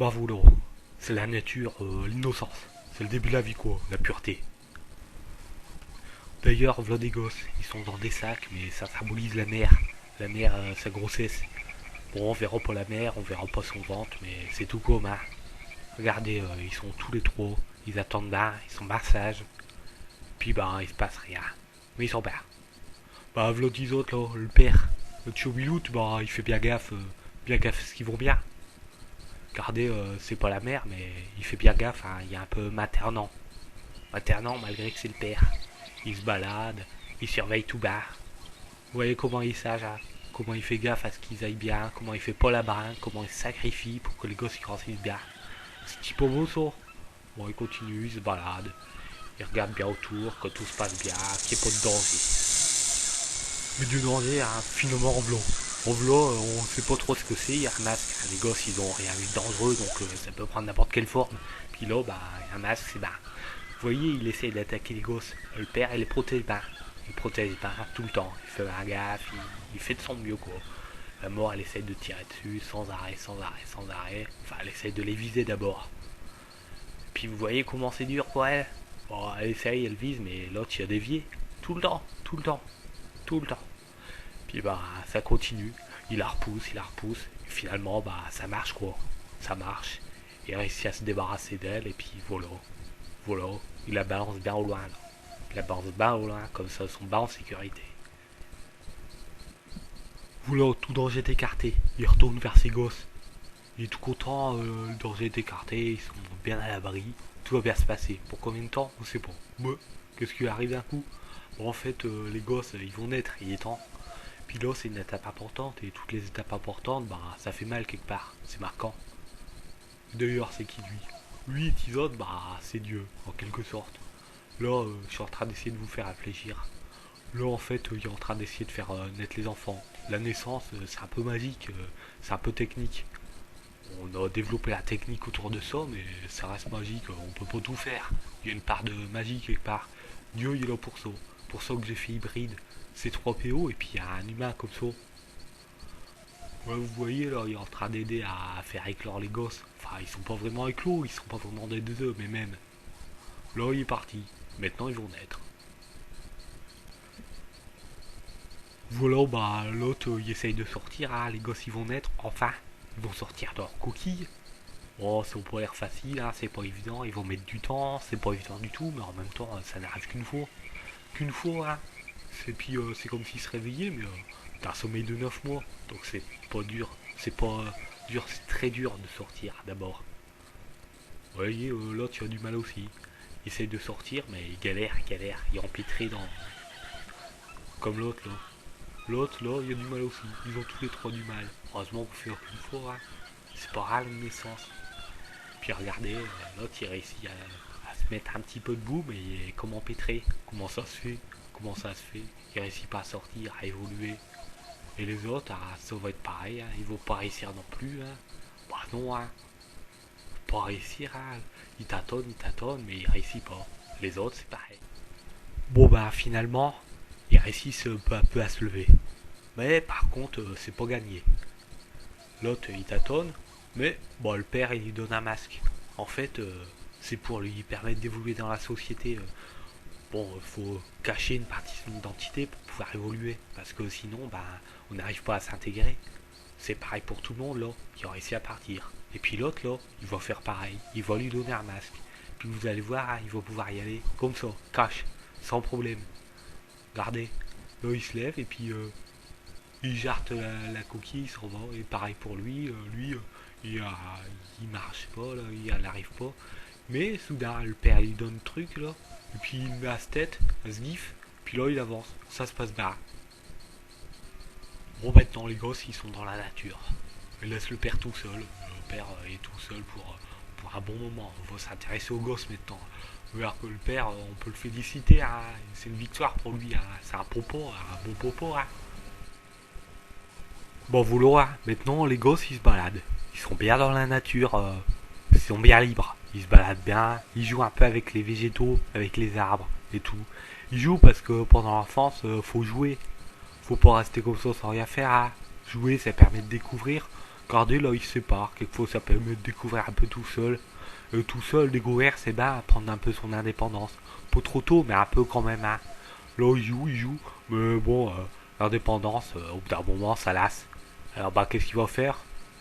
Bravolo, c'est la nature, l'innocence. C'est le début de la vie, quoi, la pureté. D'ailleurs, v'là des gosses, ils sont dans des sacs, mais ça symbolise la mère. La mère, sa grossesse. Bon, on verra pas la mère, on verra pas son ventre, mais c'est tout comme, hein. Regardez, ils sont tous les trois, ils attendent là, ils sont bien sages. Puis, bah, il se passe rien. Mais ils sont bien. Bah, v'là 10 autres, là, le père. Le Tchobilout, bah, il fait bien gaffe à ce qu'ils vont bien. Regardez, c'est pas la mère, mais il fait bien gaffe, hein, il est un peu maternant. Maternant malgré que c'est le père. Il se balade, il surveille tout bas. Vous voyez comment il est sage, hein, comment il fait gaffe à ce qu'ils aillent bien, comment il fait pas la brinque, comment il se sacrifie pour que les gosses ils grandissent bien. C'est petit pauvre ça. Bon, il continue, il se balade, il regarde bien autour, que tout se passe bien, qu'il n'y ait pas de danger. Mais du danger, hein, finalement en blanc. En blanc, on sait pas trop ce que c'est, il y a un masque. Les gosses, ils ont rien vu de dangereux, donc ça peut prendre n'importe quelle forme. Puis là, bah, un masque, c'est bah. Vous voyez, il essaie d'attaquer les gosses. Le père, il les protège pas. Il protège pas tout le temps. Il fait un gaffe, il fait de son mieux, quoi. La mort, elle essaie de tirer dessus sans arrêt, sans arrêt, sans arrêt. Enfin, elle essaie de les viser d'abord. Puis vous voyez comment c'est dur pour elle. Bon, elle essaye, elle vise, mais l'autre, il a dévié. Tout le temps, tout le temps, tout le temps. Puis bah, ça continue. Il la repousse. Et finalement, bah, ça marche, quoi. Ça marche. Il réussit à se débarrasser d'elle, et puis voilà. Voilà. Il la balance bien au loin, là. Il la balance bien au loin, comme ça, ils sont bien en sécurité. Voilà, tout danger est écarté. Il retourne vers ses gosses. Il est tout content, le danger est écarté, ils sont bien à l'abri. Tout va bien se passer. Pour combien de temps on sait pas. Mais, qu'est-ce qui arrive d'un coup? Bon, en fait, les gosses, ils vont naître, il est temps. Puis là, c'est une étape importante, et toutes les étapes importantes, bah, ça fait mal quelque part. C'est marquant. D'ailleurs, c'est qui lui? Lui, Tizot, bah, c'est Dieu, en quelque sorte. Là, je suis en train d'essayer de vous faire réfléchir. Là, en fait, il est en train d'essayer de faire naître les enfants. La naissance, c'est un peu magique, c'est un peu technique. On a développé la technique autour de ça, mais ça reste magique, on peut pas tout faire. Il y a une part de magie quelque part. Dieu, il est là pour ça. Pour ça que j'ai fait hybride. C'est 3 PO, et puis il y a un humain comme ça. Ouais, vous voyez, là, il est en train d'aider à faire éclore les gosses. Enfin, ils sont pas vraiment éclos, ils sont pas vraiment des deux, mais même. Là, il est parti. Maintenant, ils vont naître. Voilà, bah, l'autre, il essaye de sortir, hein, les gosses, ils vont naître, enfin. Ils vont sortir de leur coquille. Oh, ça pas l'air facile, hein, c'est pas évident, ils vont mettre du temps, c'est pas évident du tout, mais en même temps, ça n'arrive qu'une fois. Qu'une fois, hein. Et puis, c'est comme s'ils se réveillaient, mais t'as un sommeil de 9 mois, donc c'est pas dur. C'est pas dur, c'est très dur de sortir d'abord. Vous voyez, l'autre, il a du mal aussi. Il essaye de sortir, mais il galère, il est empêtré dans. Comme l'autre, là. L'autre, là, il a du mal aussi. Ils ont tous les trois du mal. Heureusement qu'on fait qu'une fois, hein. C'est pas rare une naissance. Puis regardez, l'autre il réussit à se mettre un petit peu debout, mais il est comme empêtré. Comment ça se fait? Comment ça se fait? Il réussit pas à sortir, à évoluer. Et les autres, ah, ça va être pareil, hein. Ils vont pas réussir non plus. Hein. Bah non, hein. Pas réussir, hein. Ils tâtonnent, mais ils réussissent pas. Les autres, c'est pareil. Bon bah finalement, ils réussissent peu à peu à se lever. Mais par contre, c'est pas gagné. L'autre, il tâtonne, mais bon, le père, il lui donne un masque. En fait, c'est pour lui permettre d'évoluer dans la société. Bon, il faut cacher une partie de son identité pour pouvoir évoluer. Parce que sinon, ben, on n'arrive pas à s'intégrer. C'est pareil pour tout le monde, là, qui a réussi à partir. Et puis l'autre, là, il va faire pareil. Il va lui donner un masque. Puis vous allez voir, hein, il va pouvoir y aller comme ça, cache, sans problème. Regardez, là, il se lève et puis il jarte la coquille, il s'en va. Et pareil pour lui, il marche pas, là, il n'arrive pas. Mais soudain, le père il donne le truc là, et puis il met à sa tête, à ce gif, puis là il avance, ça se passe bien. Bon, maintenant les gosses ils sont dans la nature. Ils laissent le père tout seul. Le père est tout seul pour un bon moment. On va s'intéresser aux gosses maintenant. Alors que le père, on peut le féliciter, hein. C'est une victoire pour lui, hein. C'est un popo, un bon popo. Hein. Bon, vous l'aurez. Maintenant, les gosses, ils se baladent. Ils sont bien dans la nature. Ils sont bien libres. Ils se baladent bien. Ils jouent un peu avec les végétaux, avec les arbres et tout. Ils jouent parce que pendant l'enfance, faut jouer. Faut pas rester comme ça sans rien faire. Hein. Jouer, ça permet de découvrir. Regardez, là, ils se séparent. Quelquefois, ça permet de découvrir un peu tout seul, découvrir, c'est bien, prendre un peu son indépendance. Pas trop tôt, mais un peu quand même, hein. Là, il joue. Mais bon, l'indépendance, au bout d'un moment, ça lasse. Alors, bah, qu'est-ce qu'il va faire?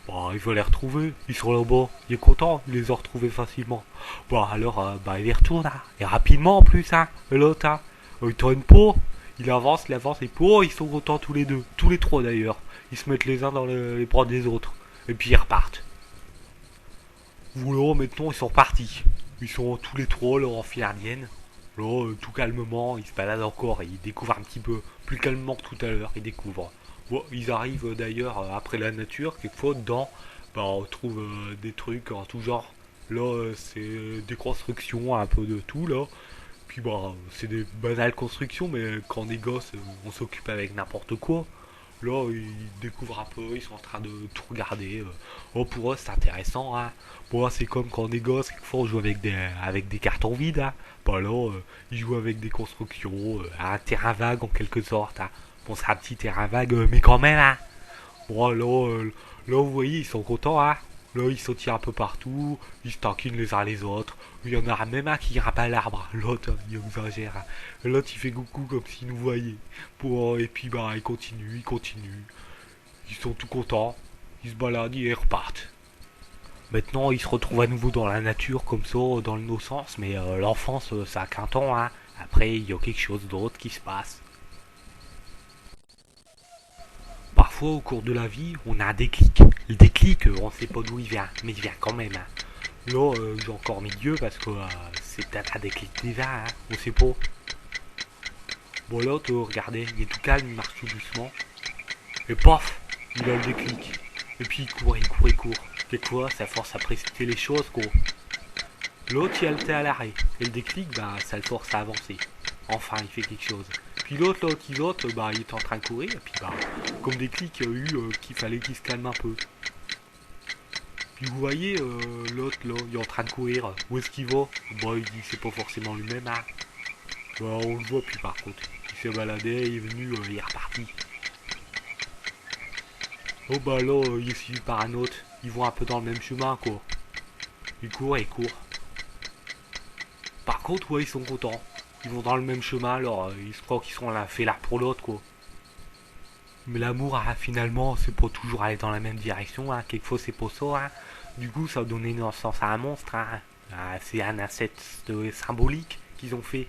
Bah, il va les retrouver. Ils sont là-bas. Il est content, il les a retrouvés facilement. Bah, alors, bah, il y retourne, hein. Et rapidement, en plus, hein. Et l'autre, hein. Il traîne pas. Il avance, et puis, oh, ils sont contents tous les deux. Tous les trois, d'ailleurs. Ils se mettent les uns dans les bras des autres. Et puis, ils repartent. Voilà, maintenant, ils sont repartis. Ils sont tous les trois, là, en file indienne. Là, tout calmement, ils se baladent encore et ils découvrent un petit peu, plus calmement que tout à l'heure, ils découvrent. Bon, ils arrivent d'ailleurs après la nature, quelquefois dedans, bah, on trouve des trucs en tout genre. Là, c'est des constructions, un peu de tout là. Puis bah, c'est des banales constructions, mais quand on est gosse, on s'occupe avec n'importe quoi. Là, ils découvrent un peu, ils sont en train de tout regarder. Oh, pour eux, c'est intéressant, hein. Bon, c'est comme quand on est gosse, quelquefois on joue avec des cartons vides, hein. Bah là, ils jouent avec des constructions, un terrain vague en quelque sorte, hein. Bon, c'est un petit terrain vague, mais quand même, hein. Bon, là, vous voyez, ils sont contents, hein. Là, ils sautent un peu partout, ils se taquinent les uns les autres. Il y en a même un qui grimpe à l'arbre, l'autre, il exagère, hein. L'autre, il fait coucou comme s'il nous voyait. Bon, et puis, bah, il continue, il continue. Ils sont tout contents, ils se baladent, ils repartent. Maintenant, ils se retrouvent à nouveau dans la nature, comme ça, dans l'innocence, mais l'enfance, ça a qu'un temps, hein. Après, il y a quelque chose d'autre qui se passe. Parfois, au cours de la vie, on a un déclic. Le déclic, on ne sait pas d'où il vient, mais il vient quand même, hein. Là, j'ai encore mis Dieu parce que c'est peut-être un déclic divin, hein. On sait pas. Bon, l'autre, regardez, il est tout calme, il marche tout doucement. Et paf, il a le déclic. Et puis il court, il court, il court. Et quoi, ça force à précipiter les choses, quoi. L'autre, il haltait à l'arrêt. Et le déclic, bah, ça le force à avancer. Enfin, il fait quelque chose. Puis l'autre, là, qui vote, bah, il est en train de courir. Et puis, bah, comme déclic, il y a eu qu'il fallait qu'il se calme un peu. Puis vous voyez, l'autre, là, il est en train de courir. Où est-ce qu'il va? Bah, il dit c'est pas forcément lui-même, hein. Bah, on le voit, puis par contre. Il s'est baladé, il est venu, il est reparti. Oh bah là, il est suivi par un autre. Ils vont un peu dans le même chemin, quoi. Ils courent et ils courent. Par contre, ouais, ils sont contents. Ils vont dans le même chemin, alors ils se croient qu'ils sont là, fait l'un pour l'autre, quoi. Mais l'amour, hein, finalement, c'est pas toujours aller dans la même direction, hein. Quelquefois, c'est pas ça, hein. Du coup, ça a donné naissance à un monstre, hein. Ah, c'est un inceste symbolique qu'ils ont fait.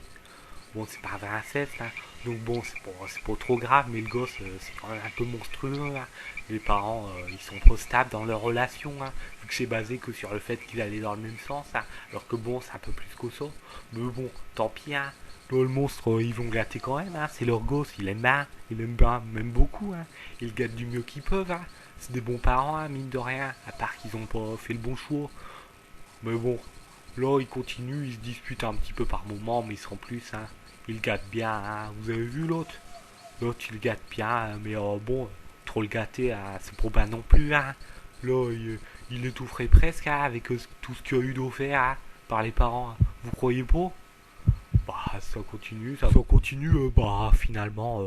Bon, c'est pas un vrai inceste, hein. Donc bon, c'est pas trop grave, mais le gosse, c'est quand même un peu monstrueux, hein. Les parents, ils sont trop stables dans leur relation, hein, vu que c'est basé que sur le fait qu'ils allaient dans le même sens, hein. Alors que bon, c'est un peu plus que ça. Mais bon, tant pis, hein. Là, le monstre, ils vont gâter quand même, hein. C'est leur gosse, il aime bien, même beaucoup, hein. Ils gâtent du mieux qu'ils peuvent, hein. C'est des bons parents, hein, mine de rien, à part qu'ils ont pas fait le bon choix. Mais bon, là, ils continuent, ils se disputent un petit peu par moment, mais ils sont plus, hein. Ils gâtent bien, hein. Vous avez vu l'autre? L'autre, il gâte bien, hein, mais bon, trop le gâter, hein, c'est pour pas non plus, hein. Là, il étoufferait presque, hein, avec tout ce qu'il y a eu d'offert, hein, par les parents, hein. Vous croyez pas? Bah, ça continue, bah, finalement,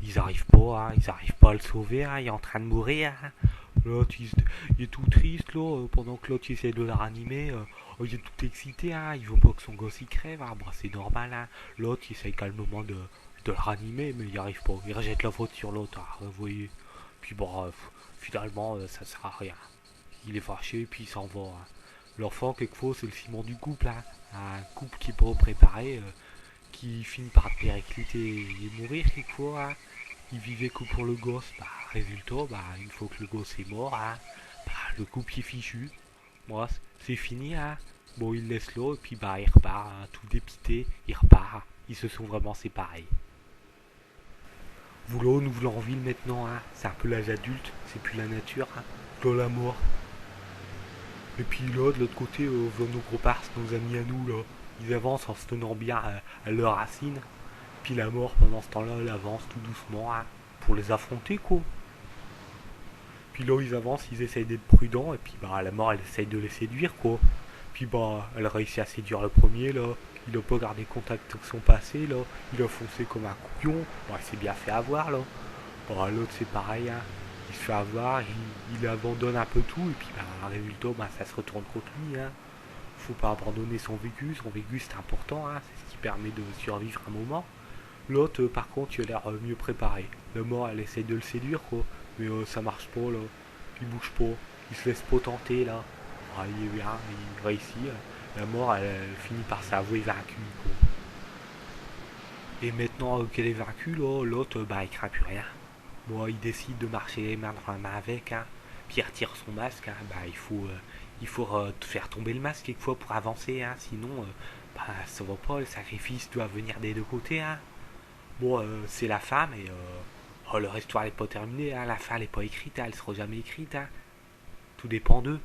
ils arrivent pas, hein, ils arrivent pas à le sauver, hein, il est en train de mourir, hein. L'autre, il est tout triste, là, pendant que l'autre, il essaie de la ranimer, il est tout excité, hein, il veut pas que son gosse, il crève, hein, bah, c'est normal, hein. L'autre, il essaie calmement de le ranimer, mais il n'y arrive pas, il rejette la faute sur l'autre, hein, vous voyez. Puis, bon, finalement, ça sert à rien. Il est fâché, puis il s'en va, hein. L'enfant, quelquefois, c'est le ciment du couple, hein. Un couple qui est pas préparé, qui finit par péricliter et mourir quelquefois, hein. Il vivait que pour le gosse, bah, résultat, bah, une fois que le gosse est mort, hein, bah, le couple est fichu. Moi, c'est fini, hein. Bon, il laisse l'eau, et puis bah, il repart, hein, tout dépité, il repart. Ils se sont vraiment séparés. Voulons, nous voulons en ville maintenant, hein. C'est un peu l'âge adulte, c'est plus la nature, hein. Là, la mort. Et puis là, de l'autre côté, nos gros pars, nos amis à nous, là, ils avancent en se tenant bien à leurs racines. Puis la mort, pendant ce temps-là, elle avance tout doucement, hein, pour les affronter, quoi. Puis là, ils avancent, ils essayent d'être prudents, et puis bah, la mort, elle essaye de les séduire, quoi. Puis bah, elle réussit à séduire le premier, là. Il a pas gardé contact avec son passé, là. Il a foncé comme un couillon. Bon, il s'est bien fait avoir, là. Bah, l'autre, c'est pareil, hein. Il se fait avoir, il abandonne un peu tout, et puis résultat, ça se retourne contre lui. Hein. Faut pas abandonner son vécu c'est important, hein, c'est ce qui permet de survivre un moment. L'autre, par contre, il a l'air mieux préparé. La mort, elle essaye de le séduire, quoi, mais ça marche pas, là. Il bouge pas, il se laisse pas tenter, là. Ah, il est bien, il réussit. La mort, elle finit par s'avouer vaincue, quoi. Et maintenant qu'elle est vaincue, là, l'autre, il craint plus rien. Moi, il décide de marcher les mains dans la main avec, hein. Puis il retire son masque, hein. Il faut faire tomber le masque quelquefois pour avancer, hein. Sinon, ça va pas, le sacrifice doit venir des deux côtés, hein. Bon, c'est la femme et leur histoire n'est pas terminée, hein. La fin n'est pas écrite, hein. Elle sera jamais écrite, hein. Tout dépend d'eux.